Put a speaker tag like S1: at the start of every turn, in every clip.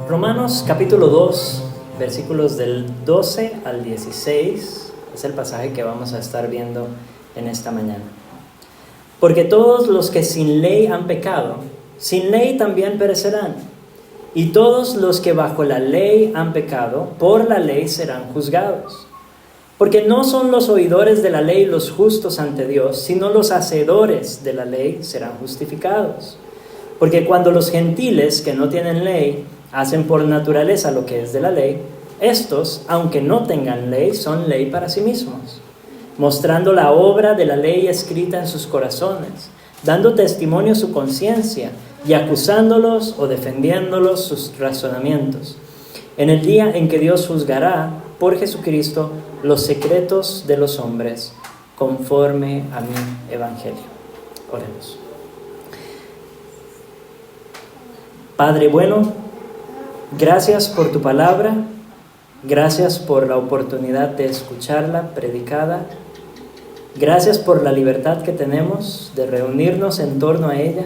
S1: Romanos capítulo 2, versículos del 12 al 16, es el pasaje que vamos a estar viendo en esta mañana. Porque todos los que sin ley han pecado, sin ley también perecerán. Y todos los que bajo la ley han pecado, por la ley serán juzgados. Porque no son los oidores de la ley los justos ante Dios, sino los hacedores de la ley serán justificados. Porque cuando los gentiles que no tienen ley hacen por naturaleza lo que es de la ley, estos, aunque no tengan ley, son ley para sí mismos, mostrando la obra de la ley escrita en sus corazones, dando testimonio su conciencia y acusándolos o defendiéndolos sus razonamientos. En el día en que Dios juzgará por Jesucristo los secretos de los hombres, conforme a mi evangelio. Oremos. Padre bueno, gracias por tu palabra, gracias por la oportunidad de escucharla predicada, gracias por la libertad que tenemos de reunirnos en torno a ella,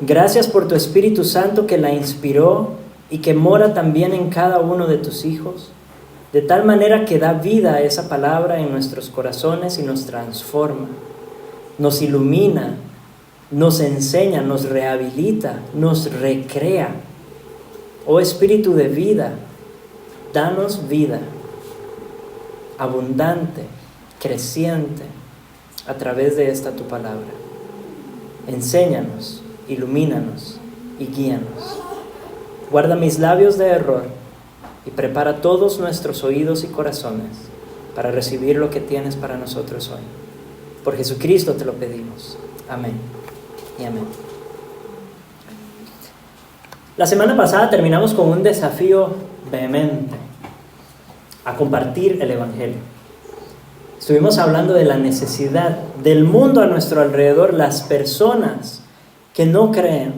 S1: gracias por tu Espíritu Santo que la inspiró y que mora también en cada uno de tus hijos, de tal manera que da vida a esa palabra en nuestros corazones y nos transforma, nos ilumina, nos enseña, nos rehabilita, nos recrea. Oh Espíritu de vida, danos vida abundante, creciente, a través de esta tu palabra. Enséñanos, ilumínanos y guíanos. Guarda mis labios de error y prepara todos nuestros oídos y corazones para recibir lo que tienes para nosotros hoy. Por Jesucristo te lo pedimos. Amén y amén. La semana pasada terminamos con un desafío vehemente a compartir el Evangelio. Estuvimos hablando de la necesidad del mundo a nuestro alrededor, las personas que no creen,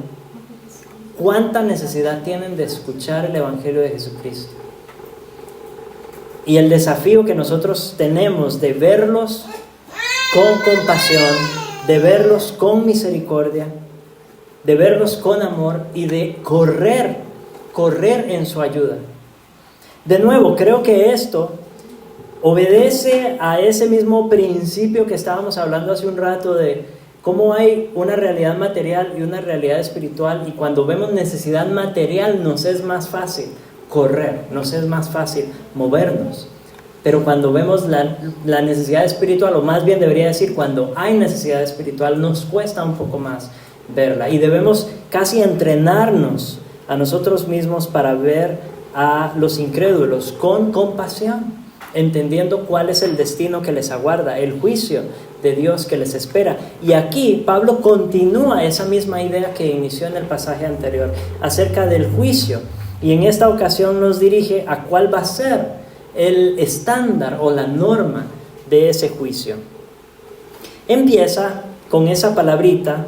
S1: cuánta necesidad tienen de escuchar el Evangelio de Jesucristo. Y el desafío que nosotros tenemos de verlos con compasión, de verlos con misericordia, de verlos con amor y de correr en su ayuda. De nuevo, creo que esto obedece a ese mismo principio que estábamos hablando hace un rato de cómo hay una realidad material y una realidad espiritual, y cuando vemos necesidad material nos es más fácil correr, nos es más fácil movernos. Pero cuando vemos la necesidad espiritual, o más bien debería decir, cuando hay necesidad espiritual, nos cuesta un poco más verla. Y debemos casi entrenarnos a nosotros mismos para ver a los incrédulos con compasión, entendiendo cuál es el destino que les aguarda, el juicio de Dios que les espera. Y aquí Pablo continúa esa misma idea que inició en el pasaje anterior, acerca del juicio. Y en esta ocasión nos dirige a cuál va a ser el estándar o la norma de ese juicio. Empieza con esa palabrita,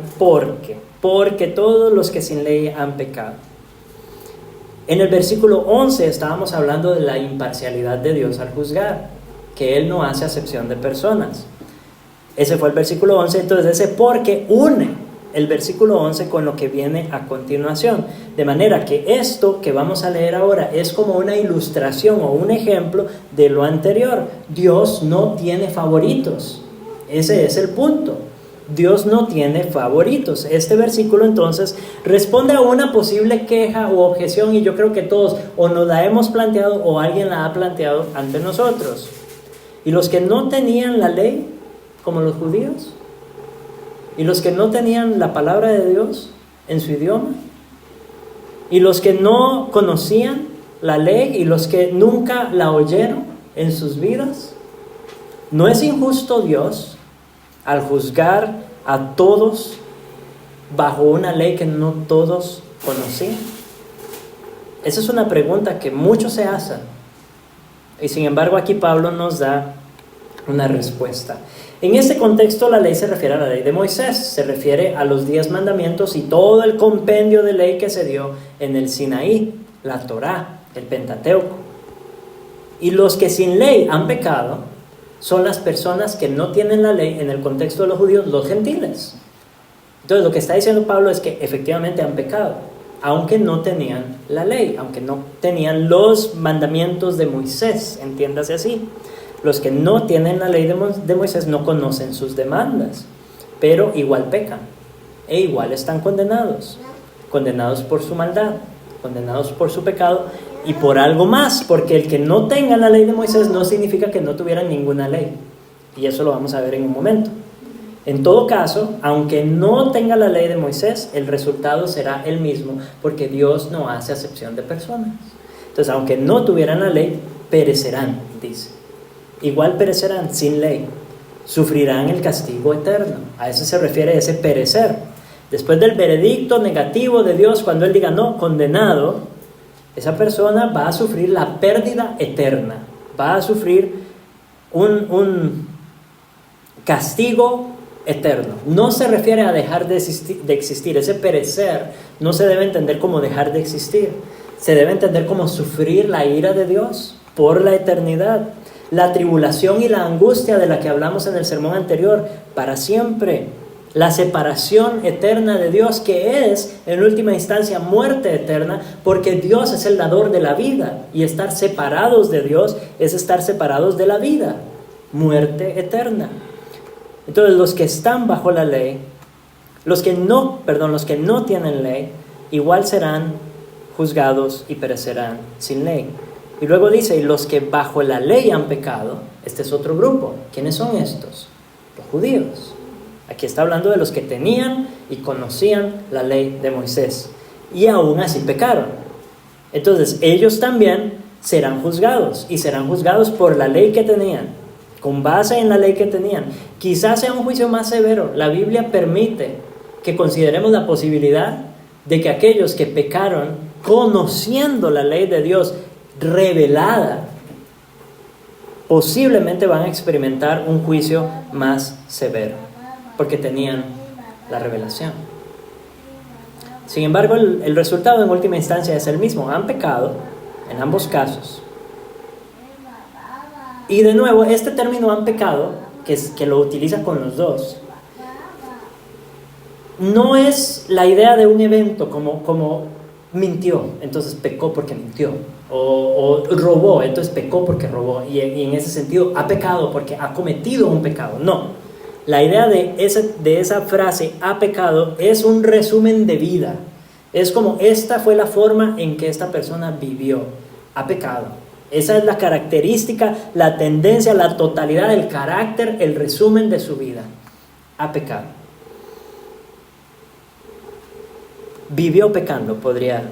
S1: porque todos los que sin ley han pecado. En el versículo 11 estábamos hablando de la imparcialidad de Dios al juzgar, que Él no hace acepción de personas. Ese fue el versículo 11, entonces ese porque une el versículo 11 con lo que viene a continuación. De manera que esto que vamos a leer ahora es como una ilustración o un ejemplo de lo anterior. Dios no tiene favoritos. Ese es el punto. Dios no tiene favoritos. Este versículo entonces responde a una posible queja o objeción, y yo creo que todos o nos la hemos planteado o alguien la ha planteado ante nosotros. Y los que no tenían la ley, como los judíos, y los que no tenían la palabra de Dios en su idioma, y los que no conocían la ley y los que nunca la oyeron en sus vidas, ¿no es injusto Dios al juzgar a todos bajo una ley que no todos conocían? Esa es una pregunta que muchos se hacen, y sin embargo aquí Pablo nos da una respuesta. En este contexto la ley se refiere a la ley de Moisés, se refiere a los 10 mandamientos y todo el compendio de ley que se dio en el Sinaí, la Torá, el Pentateuco. Y los que sin ley han pecado son las personas que no tienen la ley, en el contexto de los judíos, los gentiles. Entonces lo que está diciendo Pablo es que efectivamente han pecado. aunque no tenían la ley, aunque no tenían los mandamientos de Moisés, entiéndase así. Los que no tienen la ley de Moisés no conocen sus demandas, pero igual pecan, e igual están condenados por su maldad, condenados por su pecado, y por algo más, porque el que no tenga la ley de Moisés no significa que no tuvieran ninguna ley, y eso lo vamos a ver en un momento. En todo caso, aunque no tenga la ley de Moisés, el resultado será el mismo, porque Dios no hace acepción de personas. Entonces, aunque no tuvieran la ley, perecerán, dice. Igual perecerán sin ley, sufrirán el castigo eterno. A eso se refiere ese perecer. Después del veredicto negativo de Dios, cuando Él diga no, condenado, esa persona va a sufrir la pérdida eterna, va a sufrir un castigo eterno. No se refiere a dejar de existir. Ese perecer no se debe entender como dejar de existir. Se debe entender como sufrir la ira de Dios por la eternidad. La tribulación y la angustia de la que hablamos en el sermón anterior, para siempre. La separación eterna de Dios, que es, en última instancia, muerte eterna, porque Dios es el dador de la vida. Y estar separados de Dios es estar separados de la vida. Muerte eterna. Entonces, los que están bajo la ley, los que no tienen ley, igual serán juzgados y perecerán sin ley. Y luego dice, y los que bajo la ley han pecado, este es otro grupo. ¿Quiénes son estos? Los judíos. Aquí está hablando de los que tenían y conocían la ley de Moisés, y aún así pecaron. Entonces, ellos también serán juzgados, y serán juzgados por la ley que tenían, con base en la ley que tenían. Quizás sea un juicio más severo. La Biblia permite que consideremos la posibilidad de que aquellos que pecaron conociendo la ley de Dios revelada, posiblemente van a experimentar un juicio más severo, porque tenían la revelación. Sin embargo, el resultado en última instancia es el mismo. Han pecado en ambos casos. Y de nuevo, este término han pecado, que lo utiliza con los dos, no es la idea de un evento como mintió, entonces pecó porque mintió, o robó, entonces pecó porque robó, y en ese sentido ha pecado porque ha cometido un pecado. No, la idea de esa frase, ha pecado, es un resumen de vida. Es como, esta fue la forma en que esta persona vivió, ha pecado. Esa es la característica, la tendencia, la totalidad del carácter, el resumen de su vida. Ha pecado. Vivió pecando, podría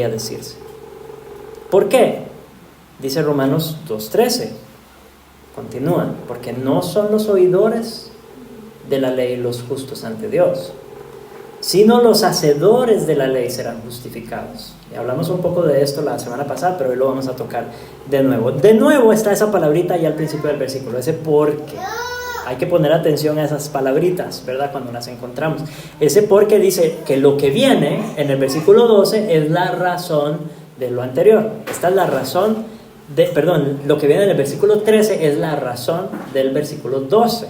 S1: decirse. ¿Por qué? Dice Romanos 2:13. Continúa. Porque no son los oidores de la ley los justos ante Dios, sino los hacedores de la ley serán justificados. Y hablamos un poco de esto la semana pasada, pero hoy lo vamos a tocar de nuevo. De nuevo está esa palabrita ahí al principio del versículo, ese porque. Hay que poner atención a esas palabritas, ¿verdad? Cuando las encontramos. Ese porque dice que lo que viene en el versículo 12 es la razón de lo anterior. Esta es la razón lo que viene en el versículo 13 es la razón del versículo 12.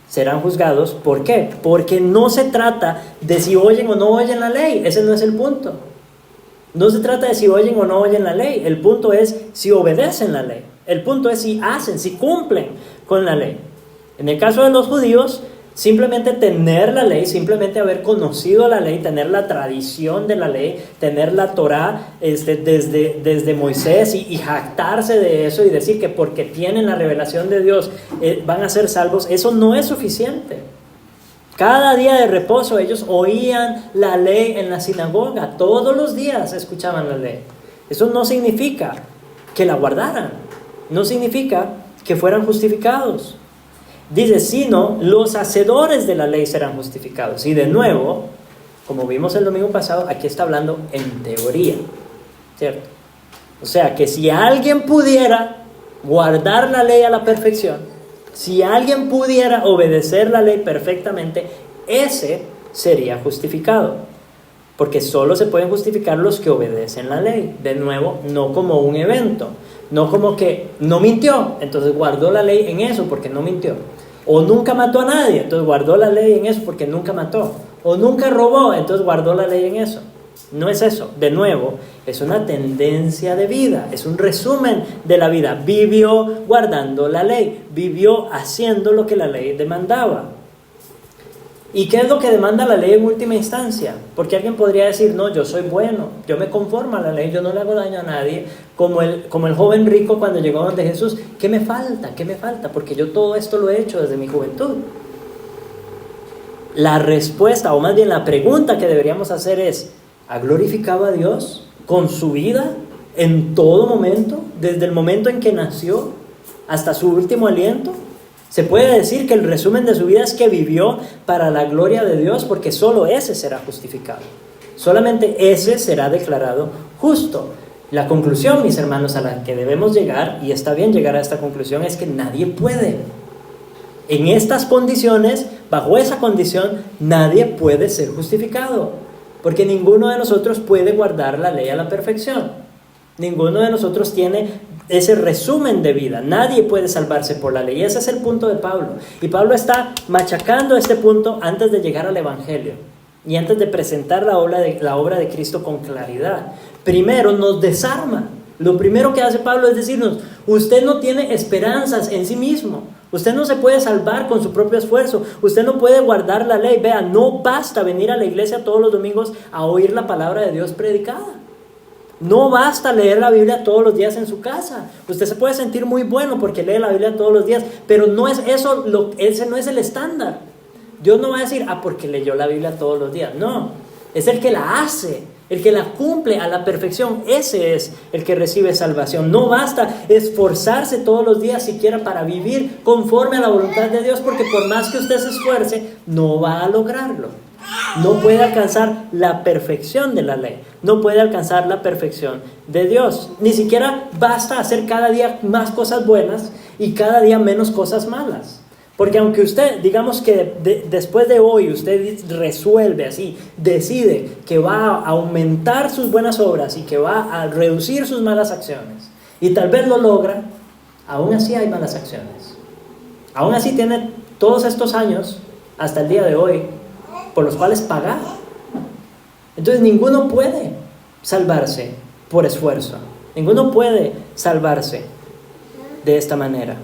S1: Serán juzgados, ¿por qué? Porque no se trata de si oyen o no oyen la ley. Ese no es el punto. No se trata de si oyen o no oyen la ley. El punto es si obedecen la ley. El punto es si hacen, si cumplen con la ley. En el caso de los judíos, simplemente tener la ley, simplemente haber conocido la ley, tener la tradición de la ley, tener la Torá desde Moisés y jactarse de eso y decir que porque tienen la revelación de Dios van a ser salvos, eso no es suficiente. Cada día de reposo ellos oían la ley en la sinagoga, todos los días escuchaban la ley. Eso no significa que la guardaran, no significa que fueran justificados. Dice, sino los hacedores de la ley serán justificados. Y de nuevo, como vimos el domingo pasado, aquí está hablando en teoría, ¿cierto? O sea, que si alguien pudiera guardar la ley a la perfección, si alguien pudiera obedecer la ley perfectamente, ese sería justificado. Porque solo se pueden justificar los que obedecen la ley. De nuevo, no como un evento. No como que no mintió, entonces guardó la ley en eso porque no mintió. O nunca mató a nadie, entonces guardó la ley en eso porque nunca mató. O nunca robó, entonces guardó la ley en eso. No es eso. De nuevo, es una tendencia de vida, es un resumen de la vida. Vivió guardando la ley, vivió haciendo lo que la ley demandaba. ¿Y qué es lo que demanda la ley en última instancia? Porque alguien podría decir, no, yo soy bueno, yo me conformo a la ley, yo no le hago daño a nadie, como el joven rico cuando llegó donde Jesús. ¿Qué me falta? ¿Qué me falta? Porque yo todo esto lo he hecho desde mi juventud. La respuesta, o más bien la pregunta que deberíamos hacer es, ¿ha glorificado a Dios con su vida en todo momento, desde el momento en que nació hasta su último aliento? Se puede decir que el resumen de su vida es que vivió para la gloria de Dios, porque solo ese será justificado. Solamente ese será declarado justo. La conclusión, mis hermanos, a la que debemos llegar, y está bien llegar a esta conclusión, es que nadie puede. En estas condiciones, bajo esa condición, nadie puede ser justificado, porque ninguno de nosotros puede guardar la ley a la perfección. Ninguno de nosotros tiene ese resumen de vida. Nadie puede salvarse por la ley. Ese es el punto de Pablo. Y Pablo está machacando este punto antes de llegar al Evangelio y antes de presentar la obra de Cristo con claridad. Primero nos desarma. Lo primero que hace Pablo es decirnos, usted no tiene esperanzas en sí mismo. Usted no se puede salvar con su propio esfuerzo. Usted no puede guardar la ley. Vea, no basta venir a la iglesia todos los domingos a oír la palabra de Dios predicada. No basta leer la Biblia todos los días en su casa. Usted se puede sentir muy bueno porque lee la Biblia todos los días, pero no es eso, ese no es el estándar. Dios no va a decir, porque leyó la Biblia todos los días. No, es el que la hace, el que la cumple a la perfección. Ese es el que recibe salvación. No basta esforzarse todos los días siquiera para vivir conforme a la voluntad de Dios, porque por más que usted se esfuerce, no va a lograrlo. No puede alcanzar la perfección de la ley. No puede alcanzar la perfección de Dios. Ni siquiera basta hacer cada día más cosas buenas y cada día menos cosas malas. Porque aunque usted, digamos que después de hoy, usted resuelve así, decide que va a aumentar sus buenas obras y que va a reducir sus malas acciones, y tal vez lo logra, aún así hay malas acciones. Aún así tiene todos estos años, hasta el día de hoy, por los cuales pagar. Entonces ninguno puede salvarse por esfuerzo. Ninguno puede salvarse de esta manera.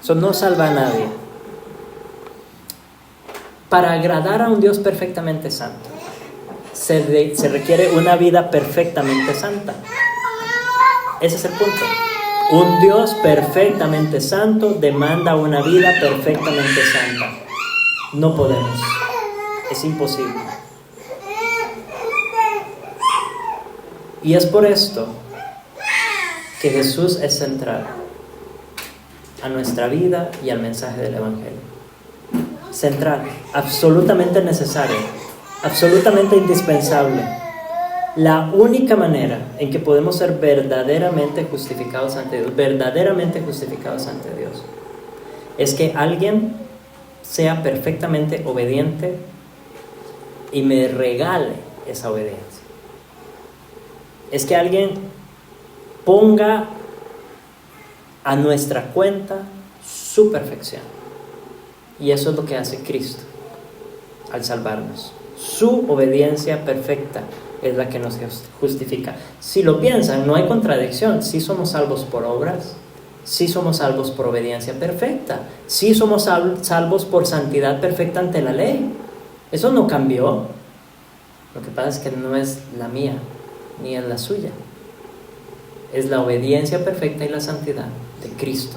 S1: Eso no salva a nadie. Para agradar a un Dios perfectamente santo, se requiere una vida perfectamente santa. Ese es el punto. Un Dios perfectamente santo demanda una vida perfectamente santa. No podemos. Es imposible. Y es por esto que Jesús es central a nuestra vida y al mensaje del Evangelio. Central, absolutamente necesario, absolutamente indispensable. La única manera en que podemos ser verdaderamente justificados ante Dios, es que alguien sea perfectamente obediente y me regale esa obediencia. Es que alguien ponga a nuestra cuenta su perfección. Y eso es lo que hace Cristo al salvarnos. Su obediencia perfecta es la que nos justifica. Si lo piensan, no hay contradicción. Sí somos salvos por obras, sí somos salvos por obediencia perfecta, sí somos salvos por santidad perfecta ante la ley. Eso no cambió. Lo que pasa es que no es la mía ni es la suya. Es la obediencia perfecta y la santidad de Cristo,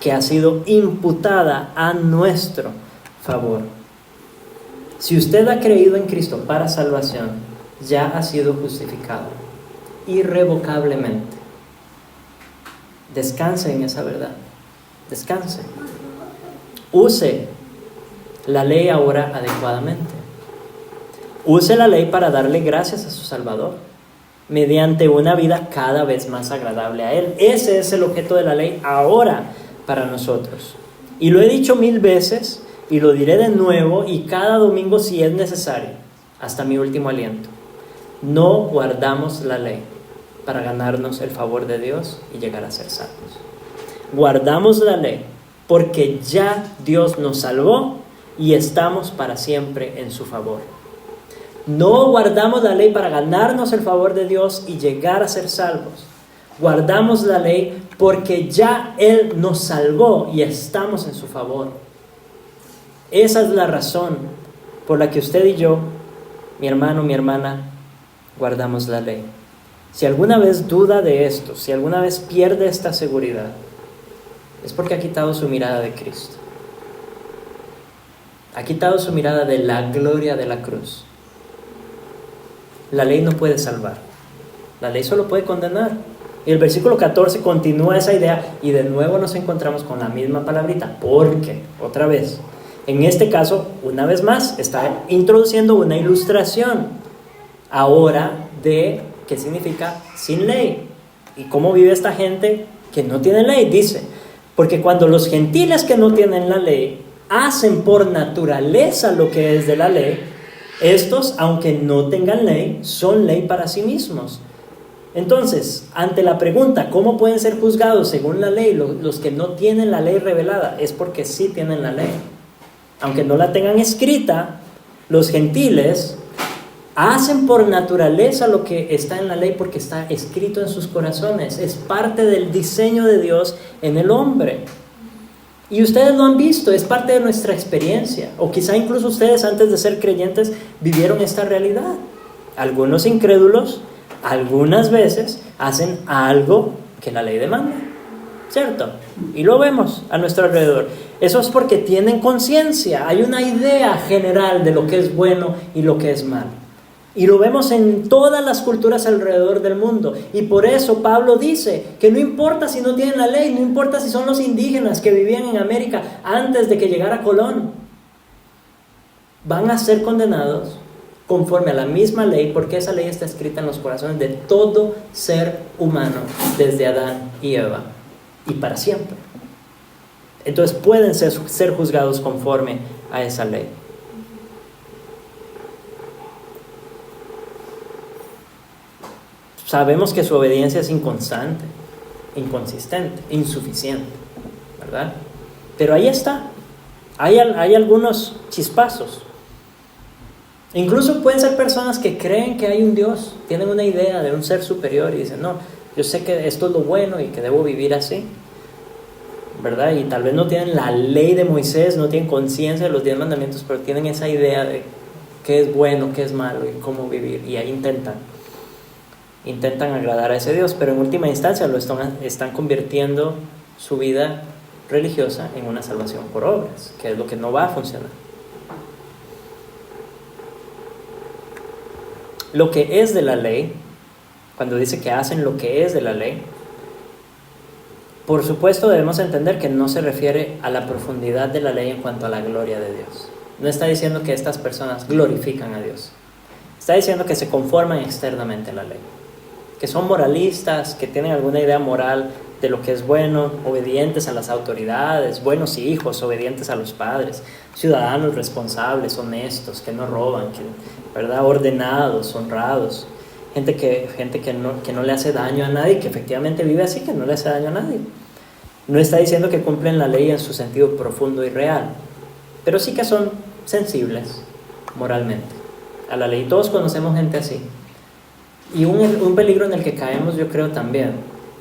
S1: que ha sido imputada a nuestro favor. Si usted ha creído en Cristo para salvación, ya ha sido justificado irrevocablemente. Descanse en esa verdad. Descanse. Use la ley ahora adecuadamente. Use la ley para darle gracias a su Salvador, mediante una vida cada vez más agradable a Él. Ese es el objeto de la ley ahora para nosotros. Y lo he dicho 1000 veces y lo diré de nuevo y cada domingo si es necesario, hasta mi último aliento. No guardamos la ley para ganarnos el favor de Dios y llegar a ser salvos. Guardamos la ley porque ya Dios nos salvó y estamos para siempre en su favor. No guardamos la ley para ganarnos el favor de Dios y llegar a ser salvos. Guardamos la ley porque ya Él nos salvó y estamos en su favor. Esa es la razón por la que usted y yo, mi hermano, mi hermana, guardamos la ley. Si alguna vez duda de esto, si alguna vez pierde esta seguridad, es porque ha quitado su mirada de Cristo. Ha quitado su mirada de la gloria de la cruz. La ley no puede salvar. La ley solo puede condenar. Y el versículo 14 continúa esa idea y de nuevo nos encontramos con la misma palabrita. Porque, otra vez, en este caso, una vez más, está introduciendo una ilustración. Ahora de qué significa sin ley. Y cómo vive esta gente que no tiene ley. Dice, porque cuando los gentiles que no tienen la ley hacen por naturaleza lo que es de la ley, estos, aunque no tengan ley, son ley para sí mismos. Entonces, ante la pregunta, ¿cómo pueden ser juzgados según la ley los que no tienen la ley revelada? Es porque sí tienen la ley. Aunque no la tengan escrita, los gentiles hacen por naturaleza lo que está en la ley porque está escrito en sus corazones. Es parte del diseño de Dios en el hombre. Y ustedes lo han visto, es parte de nuestra experiencia. O quizá incluso ustedes antes de ser creyentes vivieron esta realidad. Algunos incrédulos, algunas veces, hacen algo que la ley demanda, ¿cierto? Y lo vemos a nuestro alrededor. Eso es porque tienen conciencia, hay una idea general de lo que es bueno y lo que es malo. Y lo vemos en todas las culturas alrededor del mundo. Y por eso Pablo dice que no importa si no tienen la ley, no importa si son los indígenas que vivían en América antes de que llegara Colón. Van a ser condenados conforme a la misma ley, porque esa ley está escrita en los corazones de todo ser humano, desde Adán y Eva, y para siempre. Entonces pueden ser juzgados conforme a esa ley. Sabemos que su obediencia es inconstante, inconsistente, insuficiente, ¿verdad? Pero ahí está. Hay algunos chispazos. Incluso pueden ser personas que creen que hay un Dios, tienen una idea de un ser superior y dicen, no, yo sé que esto es lo bueno y que debo vivir así, ¿verdad? Y tal vez no tienen la ley de Moisés, no tienen conciencia de los 10 mandamientos, pero tienen esa idea de qué es bueno, qué es malo y cómo vivir, y ahí intentan agradar a ese Dios, pero en última instancia están convirtiendo su vida religiosa en una salvación por obras, que es lo que no va a funcionar. Lo que es de la ley, cuando dice que hacen lo que es de la ley, por supuesto debemos entender que no se refiere a la profundidad de la ley en cuanto a la gloria de Dios. No está diciendo que estas personas glorifican a Dios. Está diciendo que se conforman externamente a la ley, que son moralistas, que tienen alguna idea moral de lo que es bueno, obedientes a las autoridades, buenos hijos, obedientes a los padres, ciudadanos responsables, honestos, que no roban, ¿verdad? Ordenados, honrados, gente que no le hace daño a nadie, que efectivamente vive así, que no le hace daño a nadie. No está diciendo que cumplen la ley en su sentido profundo y real, pero sí que son sensibles moralmente a la ley. Todos conocemos gente así. Y un peligro en el que caemos, yo creo también,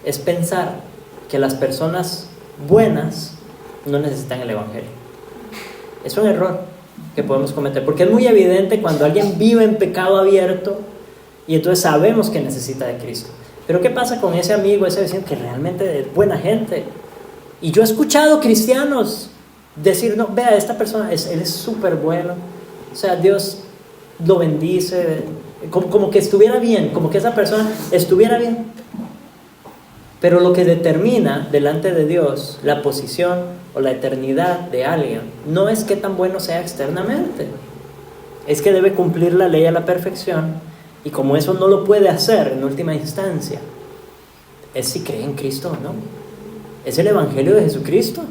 S1: es pensar que las personas buenas no necesitan el Evangelio. Es un error que podemos cometer, porque es muy evidente cuando alguien vive en pecado abierto y entonces sabemos que necesita de Cristo. Pero ¿qué pasa con ese amigo, ese vecino que realmente es buena gente? Y yo he escuchado cristianos decir, no, vea, esta persona, él es súper bueno, o sea, Dios lo bendice, como que estuviera bien, como que esa persona estuviera bien. Pero lo que determina delante de Dios la posición o la eternidad de alguien no es qué tan bueno sea externamente, es que debe cumplir la ley a la perfección, y como eso no lo puede hacer en última instancia, es si cree en Cristo o no. Es el Evangelio de Jesucristo.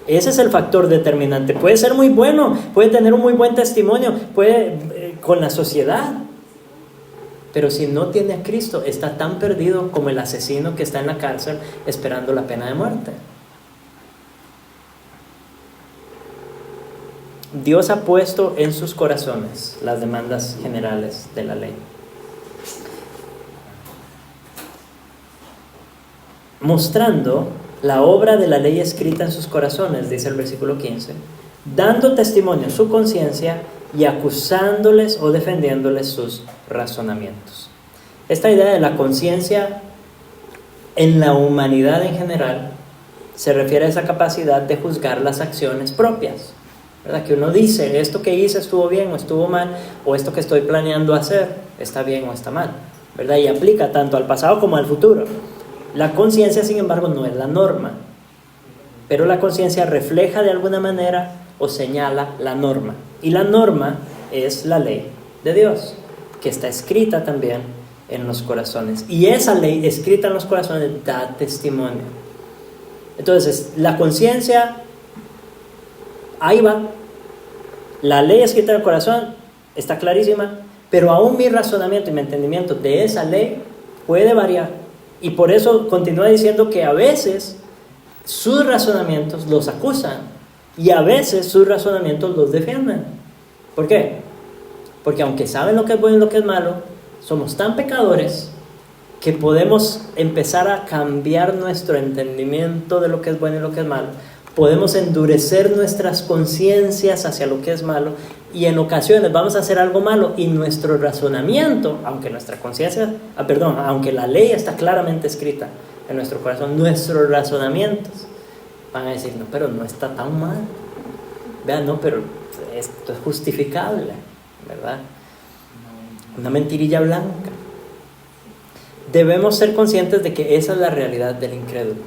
S1: Ese es el factor determinante. Puede ser muy bueno, puede tener un muy buen testimonio, puede con la sociedad, pero si no tiene a Cristo, está tan perdido como el asesino que está en la cárcel esperando la pena de muerte. Dios ha puesto en sus corazones las demandas generales de la ley, mostrando la obra de la ley escrita en sus corazones, dice el versículo 15, dando testimonio su conciencia y acusándoles o defendiéndoles sus razonamientos. Esta idea de la conciencia en la humanidad en general se refiere a esa capacidad de juzgar las acciones propias, ¿verdad? Que uno dice, esto que hice estuvo bien o estuvo mal, o esto que estoy planeando hacer está bien o está mal, ¿verdad? Y aplica tanto al pasado como al futuro. La conciencia, sin embargo, no es la norma, pero la conciencia refleja de alguna manera o señala la norma. Y la norma es la ley de Dios, que está escrita también en los corazones. Y esa ley escrita en los corazones da testimonio. Entonces, la conciencia, ahí va. La ley escrita en el corazón está clarísima, pero aún mi razonamiento y mi entendimiento de esa ley puede variar. Y por eso continúa diciendo que a veces sus razonamientos los acusan y a veces sus razonamientos los defienden. ¿Por qué? Porque aunque saben lo que es bueno y lo que es malo, somos tan pecadores que podemos empezar a cambiar nuestro entendimiento de lo que es bueno y lo que es malo. Podemos endurecer nuestras conciencias hacia lo que es malo y en ocasiones vamos a hacer algo malo y nuestro razonamiento, aunque nuestra conciencia, aunque la ley está claramente escrita en nuestro corazón, nuestros razonamientos van a decir, no, pero no está tan mal. Vean, no, pero esto es justificable, ¿verdad? Una mentirilla blanca. Debemos ser conscientes de que esa es la realidad del incrédulo.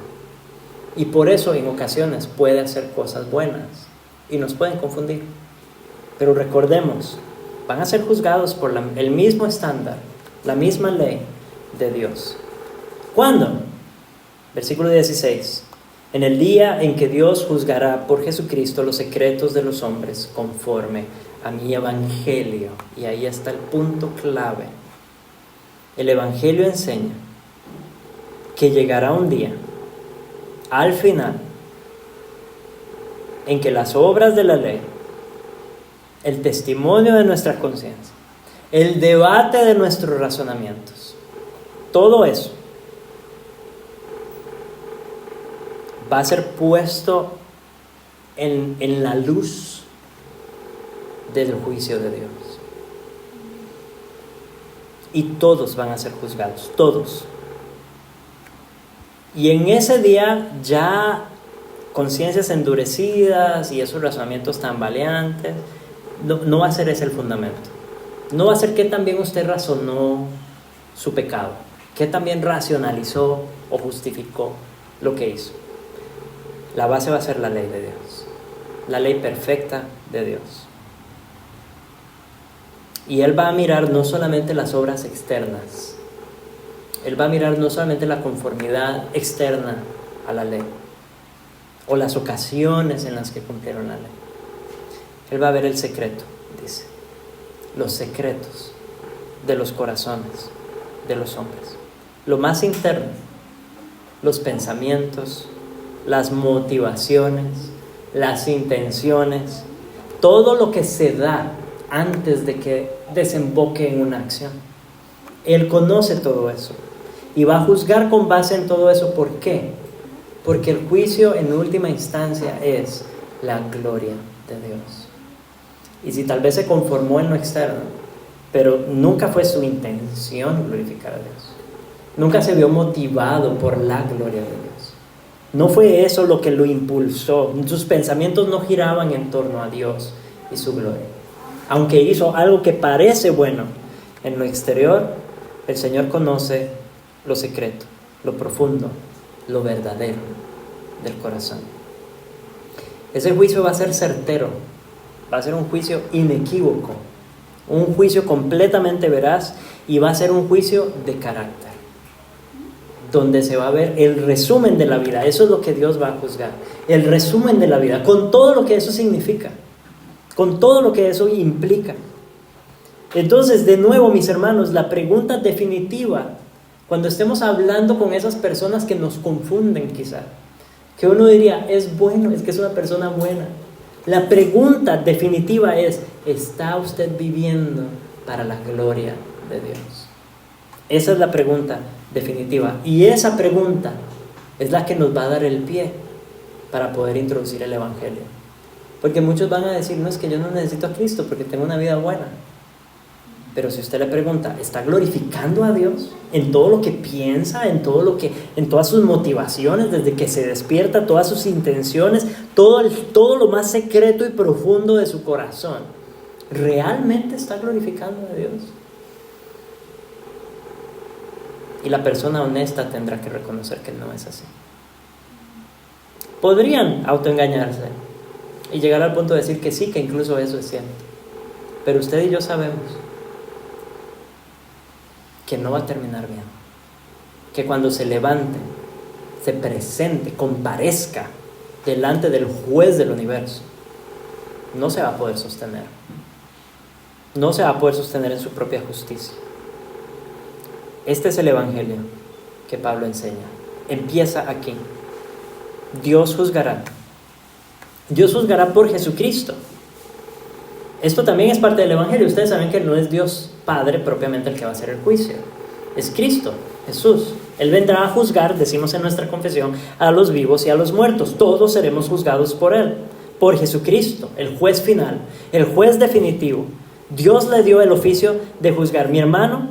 S1: Y por eso en ocasiones puede hacer cosas buenas y nos pueden confundir. Pero recordemos, van a ser juzgados por el mismo estándar, la misma ley de Dios. ¿Cuándo? Versículo 16. En el día en que Dios juzgará por Jesucristo los secretos de los hombres conforme a mi evangelio. Y ahí está el punto clave. El evangelio enseña que llegará un día, al final, en que las obras de la ley, el testimonio de nuestra conciencia, el debate de nuestros razonamientos, todo eso va a ser puesto en la luz del juicio de Dios. Y todos van a ser juzgados, todos. Y en ese día ya conciencias endurecidas y esos razonamientos tambaleantes, no va a ser ese el fundamento. No va a ser que también usted razonó su pecado, que también racionalizó o justificó lo que hizo. La base va a ser la ley de Dios, la ley perfecta de Dios. Y Él va a mirar no solamente las obras externas, Él va a mirar no solamente la conformidad externa a la ley o las ocasiones en las que cumplieron la ley. Él va a ver el secreto, dice, los secretos de los corazones de los hombres, lo más interno, los pensamientos, las motivaciones, las intenciones, todo lo que se da antes de que desemboque en una acción. Él conoce todo eso y va a juzgar con base en todo eso. ¿Por qué? Porque el juicio en última instancia es la gloria de Dios. Y si tal vez se conformó en lo externo, pero nunca fue su intención glorificar a Dios, nunca se vio motivado por la gloria de Dios, no fue eso lo que lo impulsó, sus pensamientos no giraban en torno a Dios y su gloria, aunque hizo algo que parece bueno en lo exterior, el Señor conoce lo secreto, lo profundo, lo verdadero del corazón. Ese juicio va a ser certero, va a ser un juicio inequívoco, un juicio completamente veraz y va a ser un juicio de carácter, donde se va a ver el resumen de la vida. Eso es lo que Dios va a juzgar, el resumen de la vida, con todo lo que eso significa, con todo lo que eso implica. Entonces, de nuevo, mis hermanos, la pregunta definitiva, cuando estemos hablando con esas personas que nos confunden quizá, que uno diría, es bueno, es que es una persona buena, La pregunta definitiva es, ¿está usted viviendo para la gloria de Dios? Esa es la pregunta definitiva. Y esa pregunta es la que nos va a dar el pie para poder introducir el Evangelio. Porque muchos van a decir, no, es que yo no necesito a Cristo porque tengo una vida buena. Pero si usted le pregunta, ¿está glorificando a Dios en todo lo que piensa, en todas sus motivaciones, desde que se despierta, todas sus intenciones, todo lo más secreto y profundo de su corazón? ¿Realmente está glorificando a Dios? Y la persona honesta tendrá que reconocer que no es así. Podrían autoengañarse y llegar al punto de decir que sí, que incluso eso es cierto. Pero usted y yo sabemos que no va a terminar bien. Que cuando se levante, se presente, comparezca delante del juez del universo, no se va a poder sostener. No se va a poder sostener en su propia justicia. Este es el Evangelio que Pablo enseña. Empieza aquí. Dios juzgará. Dios juzgará por Jesucristo. Esto también es parte del Evangelio. Ustedes saben que no es Dios Padre propiamente el que va a hacer el juicio. Es Cristo, Jesús. Él vendrá a juzgar, decimos en nuestra confesión, a los vivos y a los muertos. Todos seremos juzgados por Él, por Jesucristo, el juez final, el juez definitivo. Dios le dio el oficio de juzgar. Mi hermano,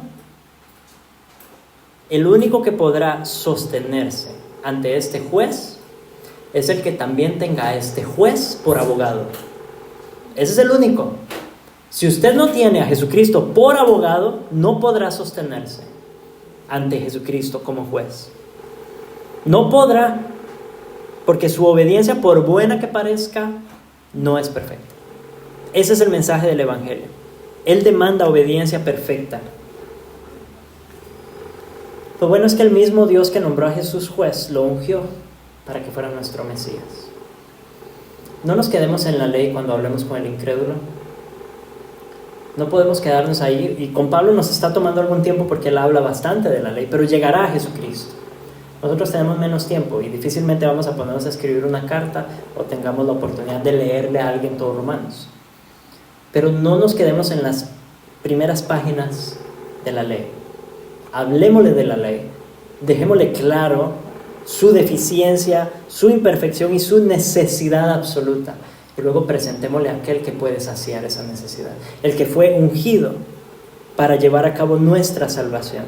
S1: el único que podrá sostenerse ante este juez es el que también tenga a este juez por abogado. Ese es el único. Si usted no tiene a Jesucristo por abogado, no podrá sostenerse ante Jesucristo como juez. No podrá, porque su obediencia, por buena que parezca, no es perfecta. Ese es el mensaje del Evangelio. Él demanda obediencia perfecta. Lo bueno es que el mismo Dios que nombró a Jesús juez lo ungió para que fuera nuestro Mesías. No nos quedemos en la ley cuando hablemos con el incrédulo. No podemos quedarnos ahí. Y con Pablo nos está tomando algún tiempo porque él habla bastante de la ley, pero llegará a Jesucristo. Nosotros tenemos menos tiempo y difícilmente vamos a ponernos a escribir una carta o tengamos la oportunidad de leerle a alguien todo Romanos. Pero no nos quedemos en las primeras páginas de la ley. Hablemosle de la ley. Dejémosle claro su deficiencia, su imperfección y su necesidad absoluta. Y luego presentémosle a aquel que puede saciar esa necesidad. El que fue ungido para llevar a cabo nuestra salvación.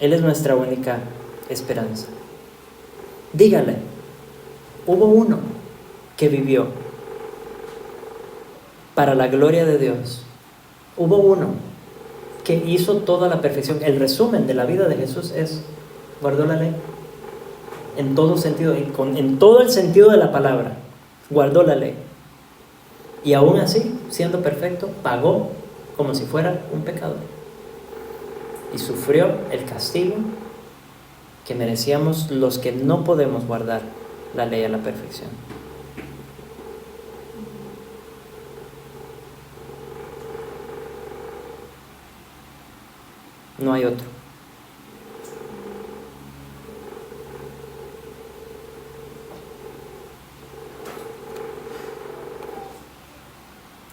S1: Él es nuestra única esperanza. Dígale, hubo uno que vivió para la gloria de Dios. Hubo uno que hizo toda la perfección. El resumen de la vida de Jesús es, guardó la ley. En todo sentido, en todo el sentido de la palabra, guardó la ley. Y aún así, siendo perfecto, pagó como si fuera un pecador. Y sufrió el castigo que merecíamos los que no podemos guardar la ley a la perfección. No hay otro.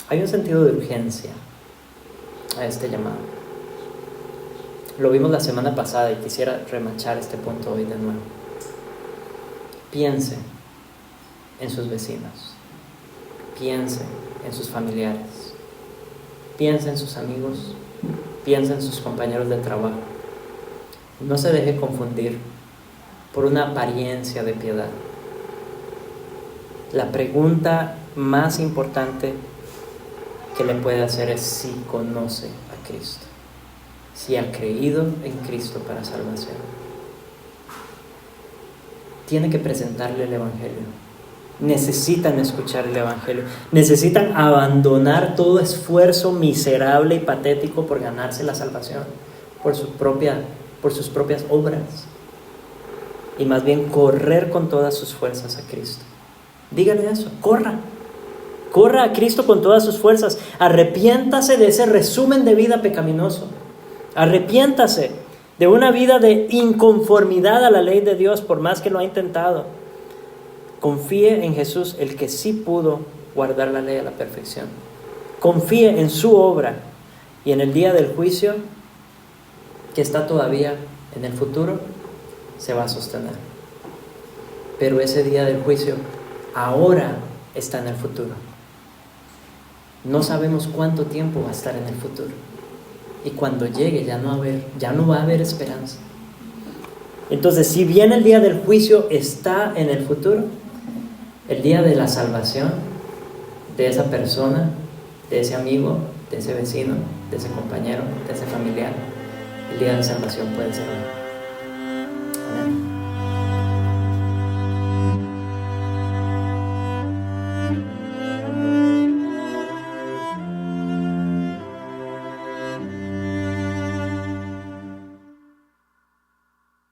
S1: Hay un sentido de urgencia a este llamado. Lo vimos la semana pasada y quisiera remachar este punto hoy de nuevo. Piense en sus vecinos. Piense en sus familiares. Piense en sus amigos. Piense en sus compañeros de trabajo. No se deje confundir por una apariencia de piedad. La pregunta más importante que le puede hacer es si conoce a Cristo, si ha creído en Cristo para salvación. Tiene que presentarle el Evangelio. Necesitan escuchar el Evangelio. Necesitan abandonar todo esfuerzo miserable y patético por ganarse la salvación por sus propias obras, y más bien correr con todas sus fuerzas a Cristo. Dígale eso, corra a Cristo con todas sus fuerzas. Arrepiéntase de ese resumen de vida pecaminoso. Arrepiéntase de una vida de inconformidad a la ley de Dios, por más que lo ha intentado. Confíe en Jesús, el que sí pudo guardar la ley a la perfección. Confíe en su obra y en el día del juicio, que está todavía en el futuro, se va a sostener. Pero ese día del juicio ahora está en el futuro. No sabemos cuánto tiempo va a estar en el futuro. Y cuando llegue ya no va a haber esperanza. Entonces, si bien el día del juicio está en el futuro, el día de la salvación de esa persona, de ese amigo, de ese vecino, de ese compañero, de ese familiar, el día de salvación puede ser hoy.